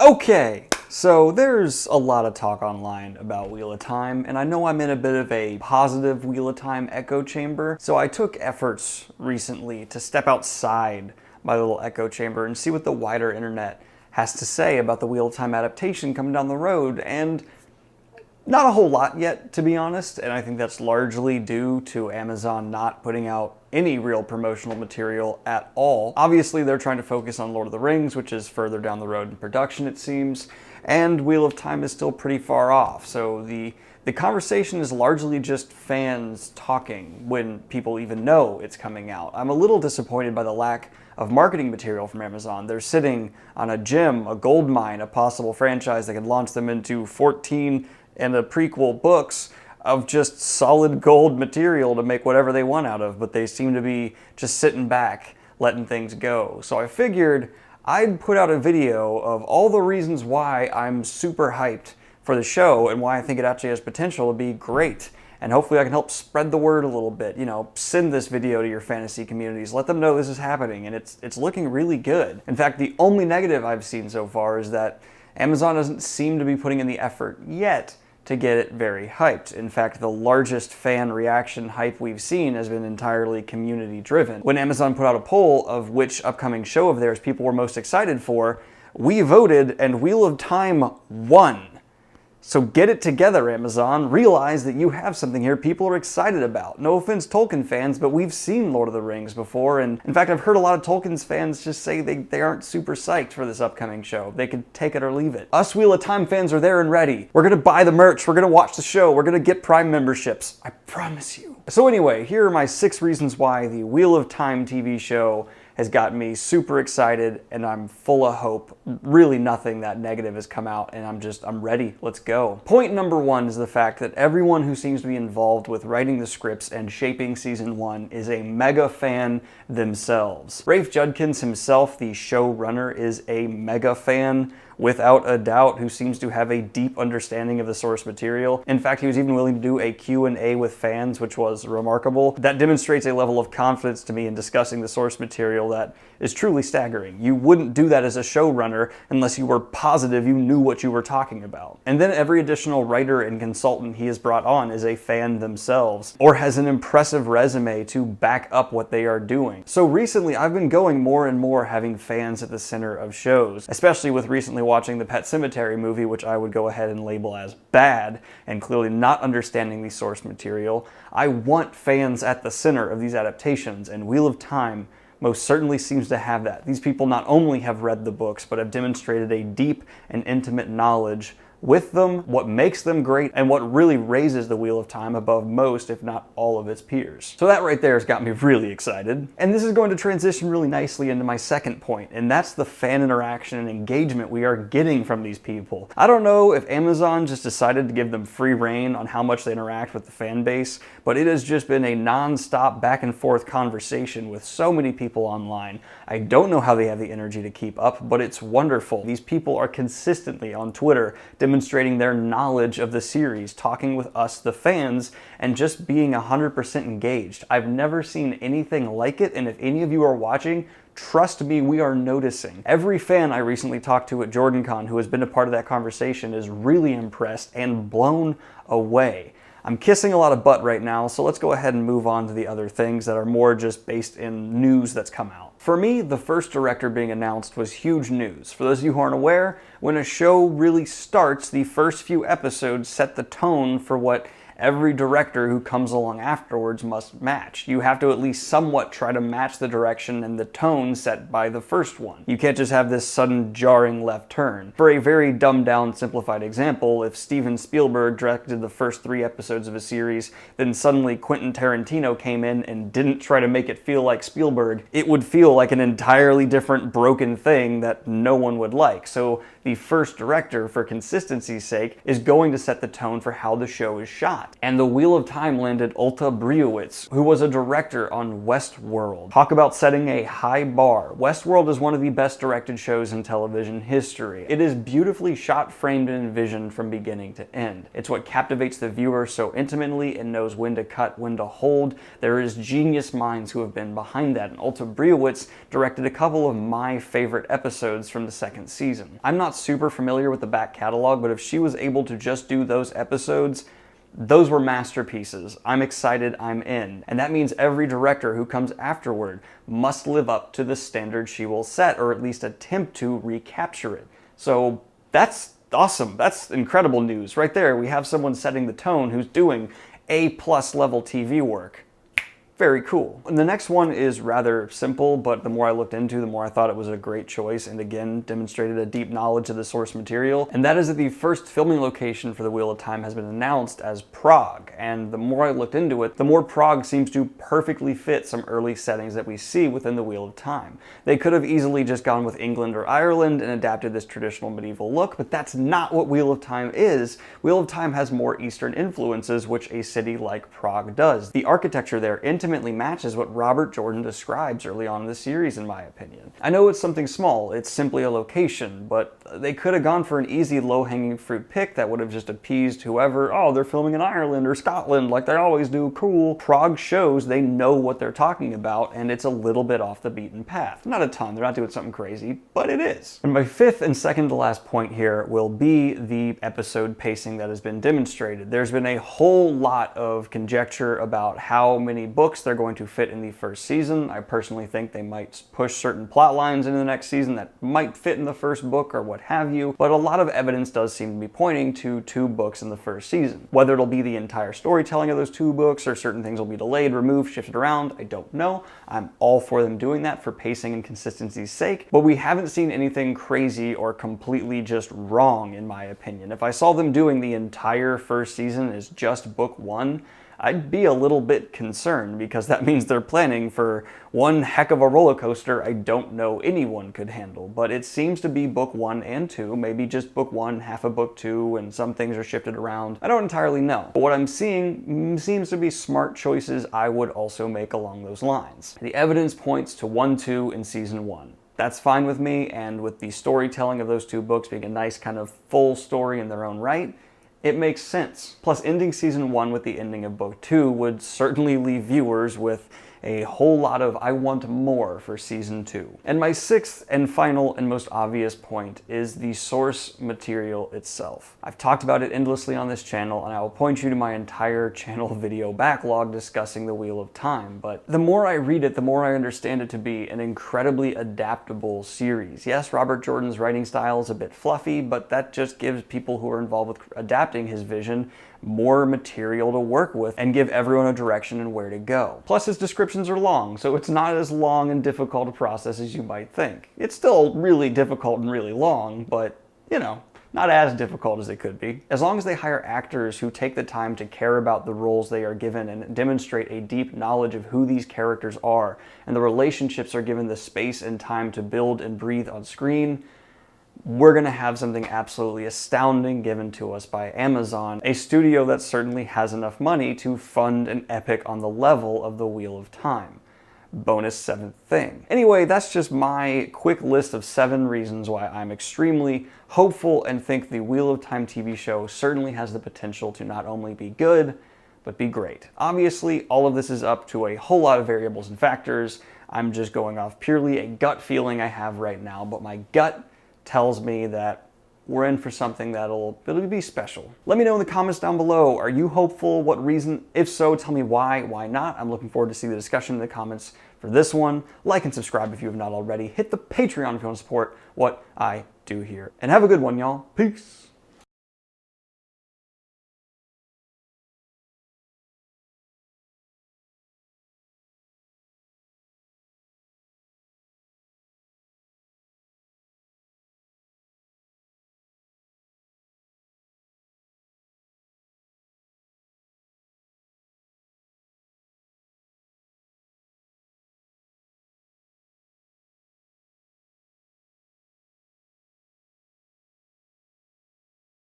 Okay, so there's a lot of talk online about Wheel of Time, and I know I'm in a bit of a positive Wheel of Time echo chamber, so I took efforts recently to step outside my little echo chamber and see what the wider internet has to say about the Wheel of Time adaptation coming down the road, and not a whole lot yet, to be honest, and I think that's largely due to Amazon not putting out any real promotional material at all. Obviously, they're trying to focus on Lord of the Rings, which is further down the road in production, it seems, and Wheel of Time is still pretty far off, so the conversation is largely just fans talking when people even know it's coming out. I'm a little disappointed by the lack of marketing material from Amazon. They're sitting on a gem, a gold mine, a possible franchise that could launch them into 14 and the prequel books of just solid gold material to make whatever they want out of, but they seem to be just sitting back, letting things go. So I figured I'd put out a video of all the reasons why I'm super hyped for the show and why I think it actually has potential to be great. And hopefully I can help spread the word a little bit. You know, send this video to your fantasy communities. Let them know this is happening, and it's looking really good. In fact, the only negative I've seen so far is that Amazon doesn't seem to be putting in the effort yet to get it very hyped. In fact, the largest fan reaction hype we've seen has been entirely community driven. When Amazon put out a poll of which upcoming show of theirs people were most excited for, we voted and Wheel of Time won. So get it together, Amazon. Realize that you have something here people are excited about. No offense, Tolkien fans, but we've seen Lord of the Rings before, and in fact, I've heard a lot of Tolkien's fans just say they aren't super psyched for this upcoming show. They could take it or leave it. Us Wheel of Time fans are there and ready. We're gonna buy the merch, we're gonna watch the show, we're gonna get Prime memberships. I promise you. So anyway, here are my 6 reasons why the Wheel of Time TV show has got me super excited, and I'm full of hope. Really nothing that negative has come out, and I'm ready. Let's go. Point number 1 is the fact that everyone who seems to be involved with writing the scripts and shaping season 1 is a mega fan themselves. Rafe Judkins himself, the showrunner, is a mega fan without a doubt, who seems to have a deep understanding of the source material. In fact, he was even willing to do a Q&A with fans, which was remarkable. That demonstrates a level of confidence to me in discussing the source material that is truly staggering. You wouldn't do that as a showrunner unless you were positive you knew what you were talking about. And then every additional writer and consultant he has brought on is a fan themselves, or has an impressive resume to back up what they are doing. So recently, I've been going more and more having fans at the center of shows, especially with recently watching the Pet Sematary movie, which I would go ahead and label as bad, and clearly not understanding the source material. I want fans at the center of these adaptations, and Wheel of Time most certainly seems to have that. These people not only have read the books, but have demonstrated a deep and intimate knowledge with them, what makes them great, and what really raises the Wheel of Time above most, if not all of its peers. So that right there has got me really excited. And this is going to transition really nicely into my second point, and that's the fan interaction and engagement we are getting from these people. I don't know if Amazon just decided to give them free rein on how much they interact with the fan base, but it has just been a non-stop back and forth conversation with so many people online. I don't know how they have the energy to keep up, but it's wonderful. These people are consistently on Twitter demonstrating their knowledge of the series, talking with us, the fans, and just being 100% engaged. I've never seen anything like it, and if any of you are watching, trust me, we are noticing. Every fan I recently talked to at JordanCon who has been a part of that conversation is really impressed and blown away. I'm kissing a lot of butt right now, so let's go ahead and move on to the other things that are more just based in news that's come out. For me, the first director being announced was huge news. For those of you who aren't aware, when a show really starts, the first few episodes set the tone for what every director who comes along afterwards must match. You have to at least somewhat try to match the direction and the tone set by the first one. You can't just have this sudden jarring left turn. For a very dumbed down, simplified example, if Steven Spielberg directed the first 3 episodes of a series, then suddenly Quentin Tarantino came in and didn't try to make it feel like Spielberg, it would feel like an entirely different broken thing that no one would like. So the first director, for consistency's sake, is going to set the tone for how the show is shot. not. And the Wheel of Time landed Bielaczyc, who was a director on Westworld. Talk about setting a high bar. Westworld is one of the best directed shows in television history. It is beautifully shot, framed, and envisioned from beginning to end. It's what captivates the viewer so intimately and knows when to cut, when to hold. There is genius minds who have been behind that, and Bielaczyc directed a couple of my favorite episodes from the second season. I'm not super familiar with the back catalog, but if she was able to just do those episodes, those were masterpieces. I'm excited, I'm in. And that means every director who comes afterward must live up to the standard she will set, or at least attempt to recapture it. So that's awesome. That's incredible news. Right there, we have someone setting the tone who's doing A+ level TV work. Very cool. And the next one is rather simple, but the more I looked into, the more I thought it was a great choice, and again, demonstrated a deep knowledge of the source material. And that is that the first filming location for the Wheel of Time has been announced as Prague. And the more I looked into it, the more Prague seems to perfectly fit some early settings that we see within the Wheel of Time. They could have easily just gone with England or Ireland and adapted this traditional medieval look, but that's not what Wheel of Time is. Wheel of Time has more Eastern influences, which a city like Prague does. The architecture there intimately matches what Robert Jordan describes early on in the series, in my opinion. I know it's something small, it's simply a location, but they could have gone for an easy low-hanging fruit pick that would have just appeased whoever. Oh, they're filming in Ireland or Scotland like they always do, cool. Prague shows they know what they're talking about, and it's a little bit off the beaten path. Not a ton, they're not doing something crazy, but it is. And my fifth and second to last point here will be the episode pacing that has been demonstrated. There's been a whole lot of conjecture about how many books they're going to fit in the first season. I personally think they might push certain plot lines into the next season that might fit in the first book or what have you, but a lot of evidence does seem to be pointing to 2 books in the first season. Whether it'll be the entire storytelling of those 2 books or certain things will be delayed, removed, shifted around, I don't know. I'm all for them doing that for pacing and consistency's sake, but we haven't seen anything crazy or completely just wrong, in my opinion. If I saw them doing the entire first season as just book 1, I'd be a little bit concerned, because that means they're planning for one heck of a roller coaster I don't know anyone could handle. But it seems to be book 1 and 2, maybe just book 1, half of book 2, and some things are shifted around. I don't entirely know. But what I'm seeing seems to be smart choices I would also make along those lines. The evidence points to 1-2 in season 1. That's fine with me, and with the storytelling of those 2 books being a nice kind of full story in their own right, it makes sense. Plus, ending season 1 with the ending of book 2 would certainly leave viewers with a whole lot of I want more for season 2. And my sixth and final and most obvious point is the source material itself. I've talked about it endlessly on this channel, and I will point you to my entire channel video backlog discussing the Wheel of Time, but the more I read it, the more I understand it to be an incredibly adaptable series. Yes, Robert Jordan's writing style is a bit fluffy, but that just gives people who are involved with adapting his vision more material to work with and give everyone a direction and where to go. Plus, his descriptions are long, so it's not as long and difficult a process as you might think. It's still really difficult and really long, but, you know, not as difficult as it could be. As long as they hire actors who take the time to care about the roles they are given and demonstrate a deep knowledge of who these characters are, and the relationships are given the space and time to build and breathe on screen, we're going to have something absolutely astounding given to us by Amazon, a studio that certainly has enough money to fund an epic on the level of the Wheel of Time. Bonus 7th thing. Anyway, that's just my quick list of 7 reasons why I'm extremely hopeful and think the Wheel of Time TV show certainly has the potential to not only be good, but be great. Obviously, all of this is up to a whole lot of variables and factors. I'm just going off purely a gut feeling I have right now, but my gut tells me that we're in for something it'll be special. Let me know in the comments down below. Are you hopeful? What reason? If so, tell me why not? I'm looking forward to see the discussion in the comments for this one. Like and subscribe if you have not already. Hit the Patreon if you want to support what I do here. And have a good one, y'all. Peace.